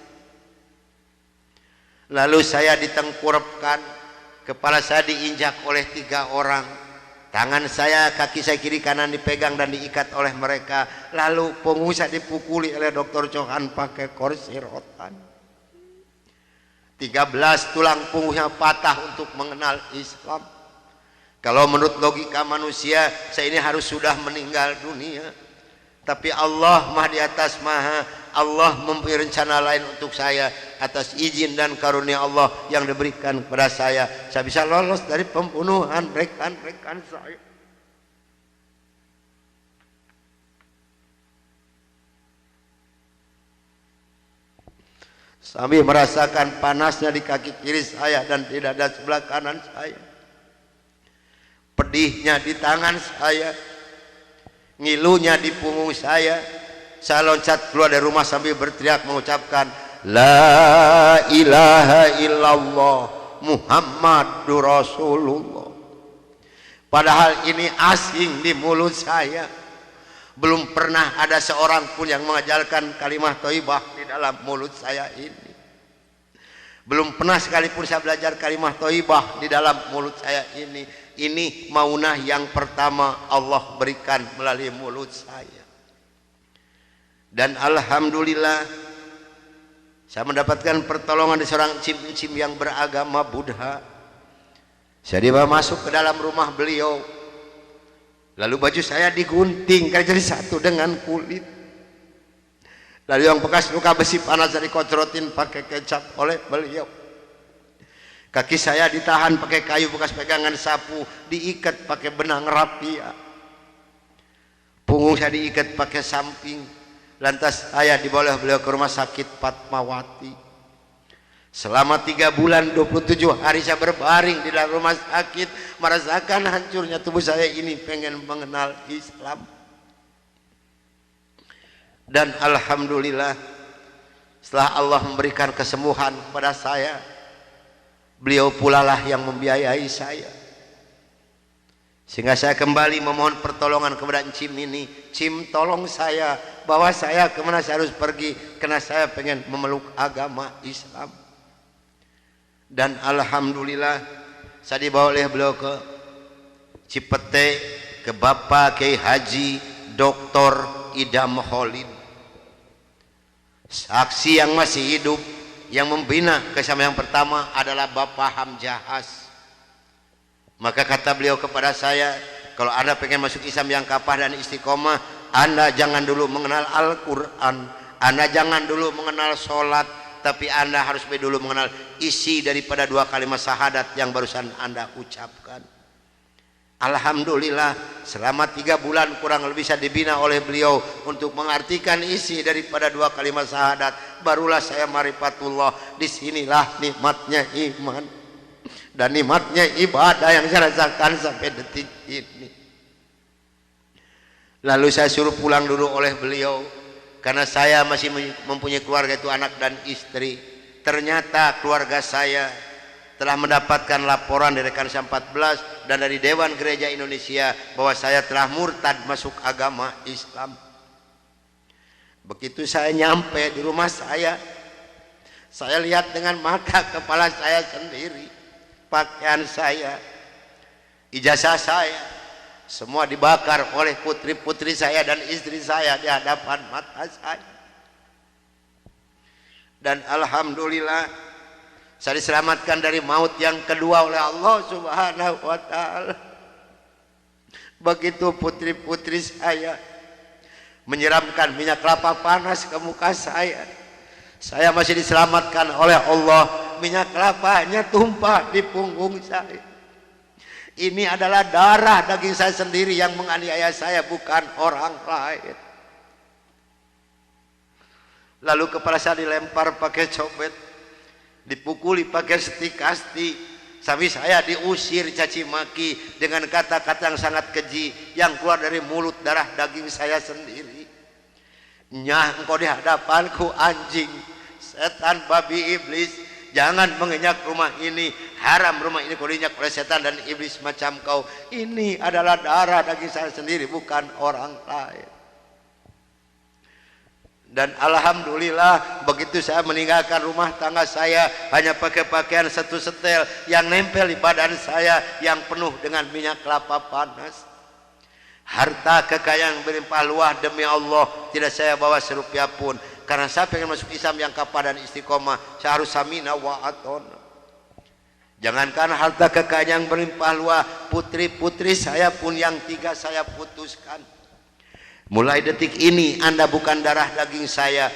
Lalu saya ditengkurapkan, kepala saya diinjak oleh 3 orang. Tangan saya, kaki saya kiri kanan dipegang dan diikat oleh mereka. Lalu punggung saya dipukuli oleh Dr. Johan pakai kursi rotan. 13 tulang punggungnya patah untuk mengenal Islam. Kalau menurut logika manusia, saya ini harus sudah meninggal dunia. Tapi Allah Maha di atas Maha, Allah mempunyai rencana lain untuk saya. Atas izin dan karunia Allah yang diberikan kepada saya bisa lolos dari pembunuhan rekan-rekan saya. Sambil merasakan panasnya di kaki kiri saya dan di dada sebelah kanan saya, pedihnya di tangan saya, ngilunya di punggung saya loncat keluar dari rumah sambil berteriak mengucapkan La ilaha illallah Muhammadur Rasulullah. Padahal ini asing di mulut saya. Belum pernah ada seorang pun yang mengajarkan kalimat thayyibah di dalam mulut saya ini. Belum pernah sekalipun saya belajar kalimat thayyibah di dalam mulut saya ini. Ini maunah yang pertama Allah berikan melalui mulut saya. Dan alhamdulillah saya mendapatkan pertolongan dari seorang cim-cim yang beragama Buddha. Saya dibawa masuk ke dalam rumah beliau. Lalu baju saya digunting karena jadi satu dengan kulit. Lalu yang bekas luka besi panas dari dikocrotin pakai kecap oleh beliau. Kaki saya ditahan pakai kayu bekas pegangan sapu, diikat pakai benang rapia. Punggung saya diikat pakai samping. Lantas saya dibawa beliau ke rumah sakit Fatmawati. Selama 3 bulan 27 hari saya berbaring di dalam rumah sakit, merasakan hancurnya tubuh saya ini, pengen mengenal Islam. Dan alhamdulillah setelah Allah memberikan kesembuhan kepada saya, beliau pula lah yang membiayai saya, sehingga saya kembali memohon pertolongan kepada Cim ini. Cim, tolong saya, bawa saya kemana saya harus pergi, karena saya pengen memeluk agama Islam. Dan alhamdulillah saya dibawa oleh beliau ke Cipete, ke Bapak Kiai Haji Dr. Idam Khalid, saksi yang masih hidup. Yang membina kesama yang pertama adalah Bapak Hamjahas. Maka kata beliau kepada saya, kalau Anda pengen masuk Islam yang kapah dan istiqomah, Anda jangan dulu mengenal Al-Quran, Anda jangan dulu mengenal sholat, tapi Anda harus dulu mengenal isi daripada dua kalimat syahadat yang barusan Anda ucapkan. Alhamdulillah selama 3 bulan kurang lebih saya dibina oleh beliau untuk mengartikan isi daripada dua kalimat syahadat. Barulah saya marifatullah. Disinilah nikmatnya iman dan nikmatnya ibadah yang saya rasakan sampai detik ini. Lalu saya suruh pulang dulu oleh beliau, karena saya masih mempunyai keluarga, itu anak dan istri. Ternyata keluarga saya telah mendapatkan laporan dari Kansa 14 dan dari Dewan Gereja Indonesia bahwa saya telah murtad masuk agama Islam. Begitu saya nyampe di rumah saya lihat dengan mata kepala saya sendiri, pakaian saya, ijazah saya, semua dibakar oleh putri-putri saya dan istri saya di hadapan mata saya. Dan alhamdulillah saya diselamatkan dari maut yang kedua oleh Allah Subhanahu wa ta'ala. Begitu putri-putri saya menyiramkan minyak kelapa panas ke muka saya masih diselamatkan oleh Allah. Minyak kelapanya tumpah di punggung saya. Ini adalah darah daging saya sendiri yang menganiaya saya, bukan orang lain. Lalu kepala saya dilempar pakai cobek, dipukuli pakai setikasti, sampai saya diusir caci maki dengan kata-kata yang sangat keji yang keluar dari mulut darah daging saya sendiri. Nyah, engkau di hadapanku anjing, setan, babi, iblis, jangan menginjak rumah ini, haram rumah ini kau diinjak oleh setan dan iblis macam kau. Ini adalah darah daging saya sendiri, bukan orang lain. Dan alhamdulillah begitu saya meninggalkan rumah tangga saya hanya pakai pakaian satu setel yang nempel di badan saya yang penuh dengan minyak kelapa panas. Harta kekayaan berlimpah luah demi Allah tidak saya bawa serupiah pun, karena saya pengen masuk Islam yang kapah dan istiqomah. Saya harus samina wa atona. Jangankan harta kekayaan yang berlimpah luah, putri-putri saya pun yang 3 saya putuskan. Mulai detik ini Anda bukan darah daging saya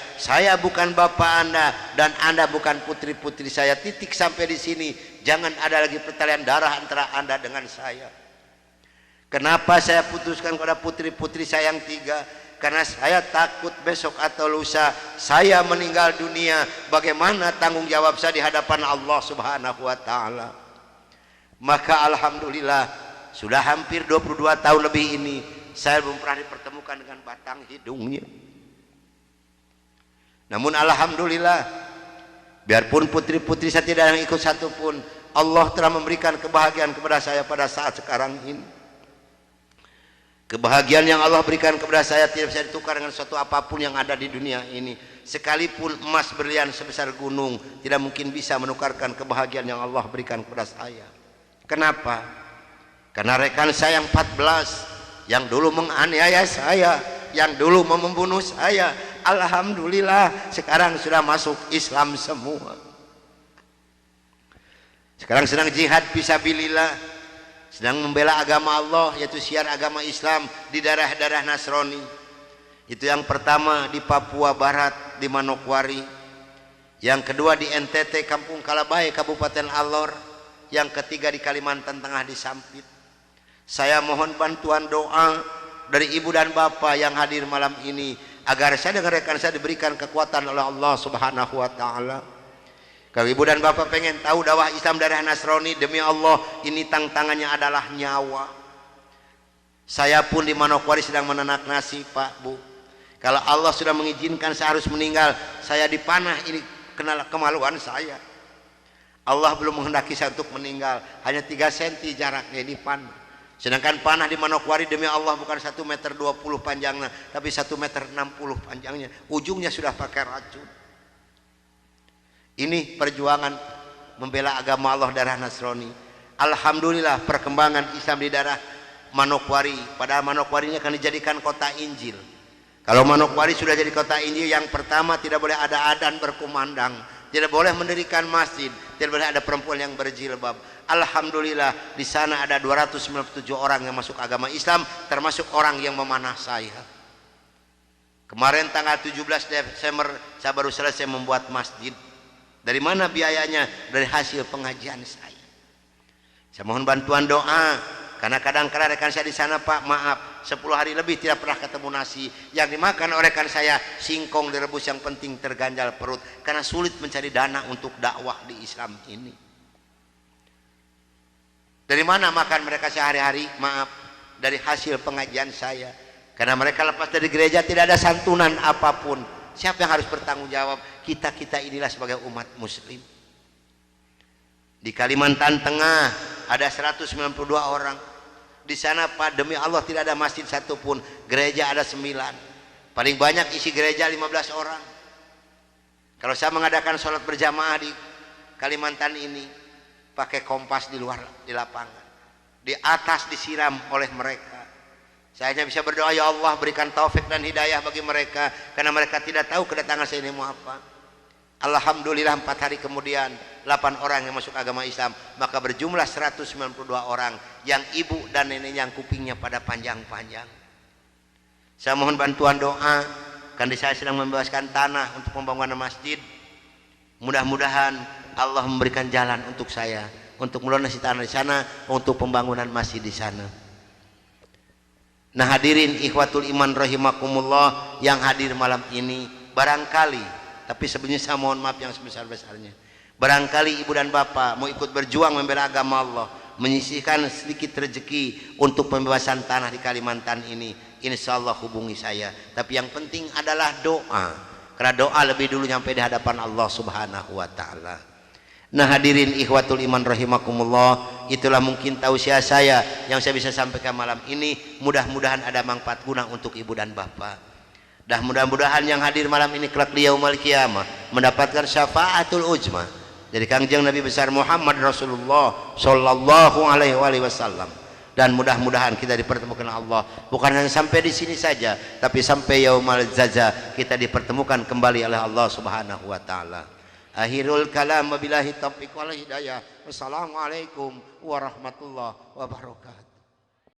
bukan bapak Anda, dan Anda bukan putri-putri saya. Titik sampai di sini. Jangan ada lagi pertalian darah antara Anda dengan saya. Kenapa saya putuskan kepada putri-putri saya yang 3? Karena saya takut besok atau lusa saya meninggal dunia, bagaimana tanggung jawab saya di hadapan Allah Subhanahu wa ta'ala. Maka alhamdulillah sudah hampir 22 tahun lebih ini saya belum pernah dipertemukan dengan batang hidungnya. Namun alhamdulillah, biarpun putri-putri saya tidak ada yang ikut satupun, Allah telah memberikan kebahagiaan kepada saya pada saat sekarang ini. Kebahagiaan yang Allah berikan kepada saya tidak bisa ditukar dengan sesuatu apapun yang ada di dunia ini. Sekalipun emas berlian sebesar gunung tidak mungkin bisa menukarkan kebahagiaan yang Allah berikan kepada saya. Kenapa? Karena rekan saya yang 14 yang dulu menganiaya saya, yang dulu membunuh saya, alhamdulillah sekarang sudah masuk Islam semua. Sekarang sedang jihad fisabilillah, sedang membela agama Allah, yaitu syiar agama Islam di daerah-daerah Nasrani. Itu yang pertama di Papua Barat di Manokwari, yang kedua di NTT Kampung Kalabai Kabupaten Alor, yang ketiga di Kalimantan Tengah di Sampit. Saya mohon bantuan doa dari ibu dan bapak yang hadir malam ini agar saya dengan rekan saya diberikan kekuatan oleh Allah Subhanahu wa ta'ala. Kalau ibu dan bapak pengen tahu dakwah Islam daerah Nasrani, demi Allah ini tantangannya adalah nyawa. Saya pun di Manokwari sedang menanak nasi, Pak Bu. Kalau Allah sudah mengizinkan saya harus meninggal, saya dipanah, ini kenal kemaluan saya. Allah belum menghendaki saya untuk meninggal, hanya 3 cm jaraknya dipanah. Sedangkan panah di Manokwari demi Allah bukan 1,20 meter panjangnya, tapi 1,60 meter panjangnya. Ujungnya sudah pakai racun. Ini perjuangan membela agama Allah darah Nasrani. Alhamdulillah perkembangan Islam di daerah Manokwari. Padahal Manokwari ini akan dijadikan kota Injil. Kalau Manokwari sudah jadi kota Injil, yang pertama tidak boleh ada adzan berkumandang, tidak boleh mendirikan masjid, tidak boleh ada perempuan yang berjilbab. Alhamdulillah di sana ada 297 orang yang masuk agama Islam, termasuk orang yang memanah saya. Kemarin tanggal 17 Desember saya baru selesai membuat masjid. Dari mana biayanya? Dari hasil pengajian saya. Saya mohon bantuan doa, karena kadang-kadang rekan saya di sana, Pak, maaf, 10 hari lebih tidak pernah ketemu nasi. Yang dimakan oleh rekan saya singkong direbus, yang penting terganjal perut, karena sulit mencari dana untuk dakwah di Islam ini. Dari mana makan mereka sehari-hari? Maaf, dari hasil pengajian saya. Karena mereka lepas dari gereja tidak ada santunan apapun. Siapa yang harus bertanggung jawab? Kita inilah sebagai umat muslim. Di Kalimantan Tengah ada 192 orang. Di sana, Pak, demi Allah tidak ada masjid satupun. Gereja ada 9. Paling banyak isi gereja 15 orang. Kalau saya mengadakan sholat berjamaah di Kalimantan ini, pakai kompas di luar, di lapangan, di atas disiram oleh mereka. Saya hanya bisa berdoa, ya Allah berikan taufik dan hidayah bagi mereka, karena mereka tidak tahu kedatangan saya ini mau apa. Alhamdulillah 4 hari kemudian 8 orang yang masuk agama Islam, maka berjumlah 192 orang yang ibu dan nenek yang kupingnya pada panjang-panjang. Saya mohon bantuan doa, karena saya sedang membebaskan tanah untuk pembangunan masjid. Mudah-mudahan Allah memberikan jalan untuk saya untuk melunasi tanah di sana, untuk pembangunan masjid di sana. Nah, hadirin ikhwatul iman rahimakumullah yang hadir malam ini, barangkali, tapi sebenarnya saya mohon maaf yang sebesar-besarnya, barangkali ibu dan bapak mau ikut berjuang membela agama Allah, menyisihkan sedikit rezeki untuk pembebasan tanah di Kalimantan ini, insya Allah hubungi saya. Tapi yang penting adalah doa, karena doa lebih dulu nyampe di hadapan Allah subhanahu wa ta'ala. Nah, hadirin ikhwatul iman rahimakumullah, itulah mungkin tausiah saya yang saya bisa sampaikan malam ini. Mudah-mudahan ada manfaat guna untuk ibu dan bapak. Dan mudah-mudahan yang hadir malam ini kelak di yaumul qiyamah mendapatkan syafaatul ujma dari Kangjeng Nabi besar Muhammad Rasulullah sallallahu alaihi wasallam. Dan mudah-mudahan kita dipertemukan Allah bukan hanya sampai di sini saja, tapi sampai yaumul jaza kita dipertemukan kembali oleh Allah subhanahu wa ta'ala. Akhirul kalam, wabillahi taufiq wal hidayah. Wassalamualaikum warahmatullahi wabarakatuh.